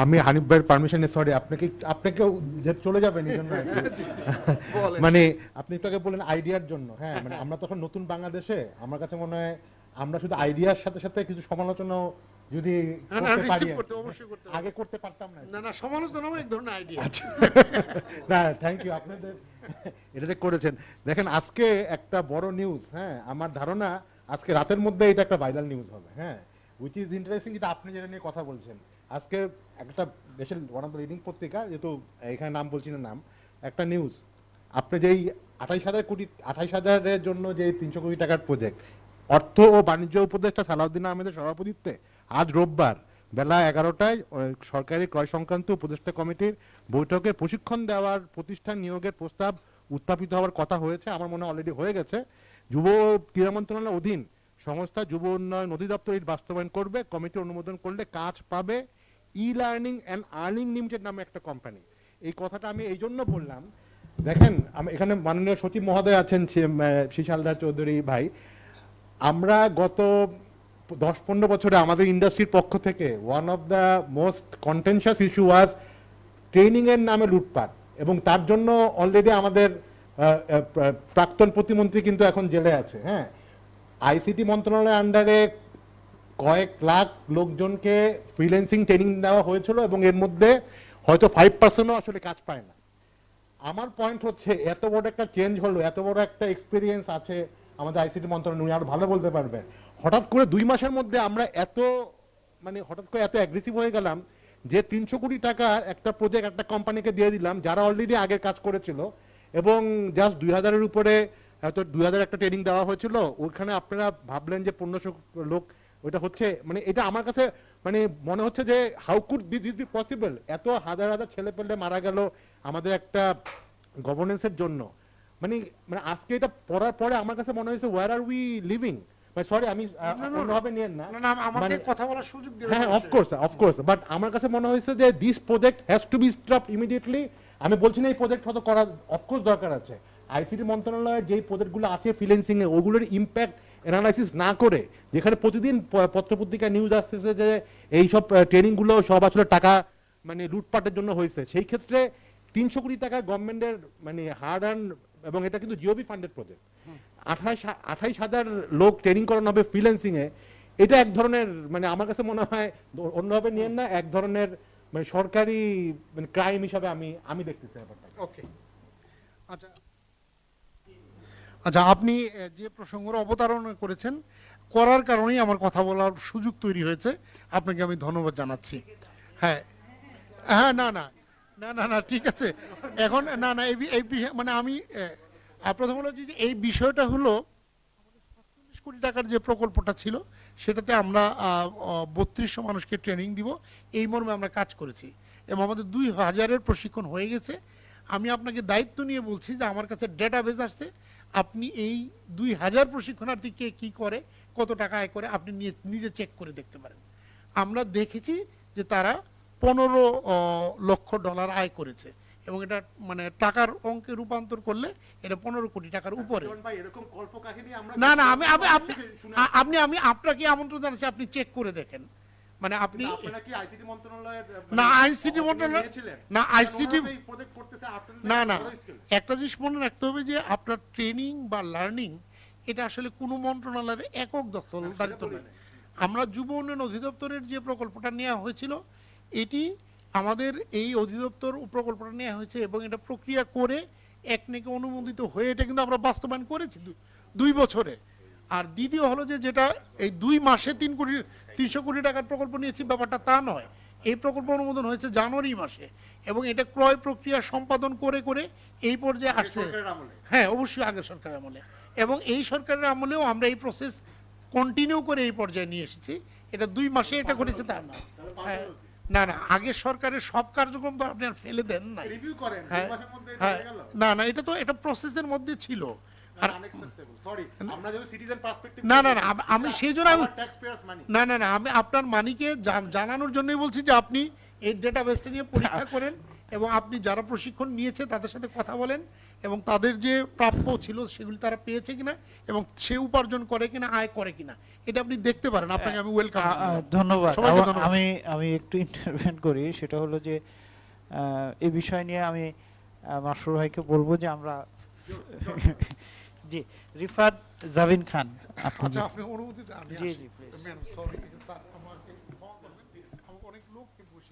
আমি হানিফ ভাইয়ের পারমিশনে সরি, আপনাকেও যে চলে যাবেন এই জন্য আর কি। মানে আপনি একটু আগে বললেন আইডিয়ার জন্য, হ্যাঁ মানে আমরা তখন নতুন বাংলাদেশে, আমার কাছে মনে হয় আমরা শুধু আইডিয়ার সাথে সাথে কিছু সমালোচনাও যদি করতে পারি, আগে করতে পারতাম না। না না, সমালোচনাও এক ধরনের আইডিয়া। না থ্যাংক ইউ, আপনাদের এটা যে করেছেন। দেখেন আজকে একটা বড় নিউজ, হ্যাঁ আমার ধারণা আজকে রাতের মধ্যে এটা একটা ভাইরাল নিউজ হবে, হ্যাঁ উইচ ইজ ইন্টারেস্টিং, যেটা আপনি যেটা নিয়ে কথা বলছেন। আজকে একটা দেশের ওয়ান অফ দ্য লিডিং পত্রিকা, যেহেতু এখানে নাম বলছি না নাম, একটা নিউজ, আপনি যেই 28,000 জন্য যে 300 কোটি টাকার প্রজেক্ট, অর্থ ও বাণিজ্য উপদেষ্টা সালাউদ্দিন আহমেদের সভাপতিত্বে আজ রোববার বেলা 11টায় সরকারি ক্রয় সংক্রান্ত উপদেষ্টা কমিটির বৈঠকে প্রশিক্ষণ দেওয়ার প্রতিষ্ঠান নিয়োগের প্রস্তাব উত্থাপিত হওয়ার কথা হয়েছে। আমার মনে হয় অলরেডি হয়ে গেছে। যুব ক্রীড়া মন্ত্রণালয়ের অধীন সংস্থা যুব উন্নয়ন অধিদপ্তর এর বাস্তবায়ন করবে। কমিটি অনুমোদন করলে কাজ পাবে eLearning and Earning লিমিটেড নামে একটা কোম্পানি। এই কথাটা আমি এই জন্য বললাম, দেখেন এখানে মাননীয় সচিব মহোদয় আছেন শিশালদা চৌধুরী ভাই, আমরা গত 10-15 বছরে আমাদের ইন্ডাস্ট্রির পক্ষ থেকে one of the most contentious issue was training এর নামে লুটপাট, এবং তার জন্য অলরেডি আমাদের প্রাক্তন প্রতিমন্ত্রী কিন্তু এখন জেলে আছে। হ্যাঁ, আইসিটি মন্ত্রণালয়ের আন্ডারে কয়েক লাখ লোকজনকে ফ্রিল্যান্সিং ট্রেনিং দেওয়া হয়েছিল, এবং এর মধ্যে হয়তো 5%ও আসলে কাজ পায় না। আমার পয়েন্ট হচ্ছে এত বড় একটা চেঞ্জ হলো, এত বড় একটা এক্সপিরিয়েন্স আছে আমাদের আইসিটি মন্ত্রণালয়, উনি আরো ভালো বলতে পারবে। হঠাৎ করে 2 মাসের মধ্যে আমরা হঠাৎ করে এত অ্যাগ্রেসিভ হয়ে গেলাম যে 300 কোটি টাকা একটা প্রজেক্ট একটা কোম্পানিকে দিয়ে দিলাম যারা অলরেডি আগে কাজ করেছিল, এবং জাস্ট 2000-এর উপরে হয়তো 2000 একটা ট্রেনিং দেওয়া হয়েছিল, ওখানে আপনারা ভাবলেন যে 1500 লোক ওইটা হচ্ছে। মানে এটা আমার কাছে মানে মনে হচ্ছে যে how could this be possible, এত হাজার হাজার ছেলে পেলে মারা গেল আমাদের একটা গভর্নেন্সের জন্য। মানে মানে আজকে এটা পড়ার পরে আমার কাছে মনে হয়েছে where are we living. Sorry আমি অন্যভাবে নিয়েন না, না আমাকে কথা বলার সুযোগ দিবেন। হ্যাঁ অফকোর্স, বাট আমার কাছে মনে হয়েছে যে this project has to be stopped immediately. আমি বলছি না এই প্রজেক্ট হয়তো করা অফকোর্স দরকার আছে, আইসিটি মন্ত্রণালয়ের যেই প্রজেক্টগুলো আছে ফ্রিল্যান্সিং এ ওগুলোর ইম্প্যাক্ট অ্যানালাইসিস না করে, যেখানে প্রতিদিন পত্রপত্রিকা নিউজ আসতেছে যে এই সব ট্রেনিংগুলো সব আসলে টাকা মানে লুটপাটের জন্য হয়েছে, সেই ক্ষেত্রে 300 কোটি টাকা গভর্নমেন্টের মানে হার্ড আর্ন, এবং এটা কিন্তু জিওবি ফান্ডেড প্রজেক্ট, 28,000 লোক ট্রেনিং করানো হবে ফ্রিল্যান্সিং এ। এটা এক ধরনের মানে আমার কাছে মনে হয় অন্যভাবে নিয়েন না, এক ধরনের মানে সরকারি মানে ক্রাইম হিসাবে আমি দেখতেছি ব্যাপারটা। ওকে, আচ্ছা আচ্ছা, আপনি যে প্রসঙ্গের অবতারণা করেছেন করার কারণেই আমার কথা বলার সুযোগ তৈরি হয়েছে, আপনাকে আমি ধন্যবাদ জানাচ্ছি। হ্যাঁ হ্যাঁ, না না না না না ঠিক আছে, এখন না না এই মানে আমি প্রথম হলো যে এই বিষয়টা হলো 47 কোটি টাকার যে প্রকল্পটা ছিল সেটাতে আমরা 3200 মানুষকে ট্রেনিং দিব, এই মর্মে আমরা কাজ করেছি, এবং আমাদের 2000-এর প্রশিক্ষণ হয়ে গেছে। আমি আপনাকে দায়িত্ব নিয়ে বলছি যে আমার কাছে ডেটাবেস আসছে, আপনি এই 2000 প্রশিক্ষণার্থী কে কী করে, কত টাকা আয় করে, আপনি নিজে চেক করে দেখতে পারেন। আমরা দেখেছি যে তারা $15 লক্ষ আয় করেছে, এবং এটা মানে টাকার অঙ্কে রূপান্তর করলে এটা 15 কোটি টাকার উপরে। না না, আমি আপনাকে আমন্ত্রণ জানাচ্ছি, আপনি চেক করে দেখেন। মানে আপনি না আইসিটি মন্ত্রণালয় না আইসিটি না না, একটা জিনিস মনে রাখতে হবে যে আপনার ট্রেনিং বা লার্নিং এটা আসলে কোনো মন্ত্রণালয়ের একক দখলদারিত্ব নয়। আমরা যুব উন্নয়ন অধিদপ্তরের যে প্রকল্পটা নেওয়া হয়েছিল, এটি আমাদের এই অধিদপ্তর প্রকল্পটা নেওয়া হয়েছে, এবং এটা প্রক্রিয়া করে একনেকে অনুমোদিত হয়ে এটা কিন্তু আমরা বাস্তবায়ন করেছি 2 বছরে। আর দ্বিতীয় হলো যে যেটা এই 2 মাসে 300 কোটি টাকার প্রকল্প নিয়েছি ব্যাপারটা তা নয়, এই প্রকল্প অনুমোদন হয়েছে জানুয়ারি মাসে, এবং এটা ক্রয় প্রক্রিয়া সম্পাদন করে করে এই পর্যায়ে আসছে। হ্যাঁ অবশ্যই আগের সরকারের আমলে, এবং এই সরকারের আমলেও আমরা এই প্রসেস কন্টিনিউ করে এই পর্যায়ে নিয়ে এসেছি। এটা 2 মাসে এটা করেছে তা না। না না, আগের সরকারের সব কার্যক্রম তো আপনি আর ফেলে দেন না। না না, এটা তো এটা প্রসেসের মধ্যে ছিল। না না না, আমি সেই জন্য না না না, আমি আপনার মানিকে জানানোর জন্যই বলছি যে আপনি এই ডেটাবেসটা নিয়ে পরীক্ষা করেন, এবং আপনি যারা প্রশিক্ষণ নিয়েছে তাদের সাথে কথা বলেন এবং তাদের যে প্রাপ্য ছিল সেগুলি তারা পেয়েছে কিনা এবং সে উপার্জন করে কিনা, আয় করে কিনা, এটা আপনি দেখতে পারেন। আপনাকে আমি ওয়েলকাম। ধন্যবাদ। সবাইকে ধন্যবাদ। আমি একটু ইন্টারভেন করি, সেটা হলো যে এই বিষয় নিয়ে আমি মাসরুর ভাইকে বলবো যে আমরা জি রিফাত জাবিন খান আপনি আচ্ছা, আপনি অনুমতি দেন। জি জি প্লিজ। ম্যাডাম সরি স্যার, আমাকে ক্ষমা করবেন, আমাকে অনেক লোককে বসিয়ে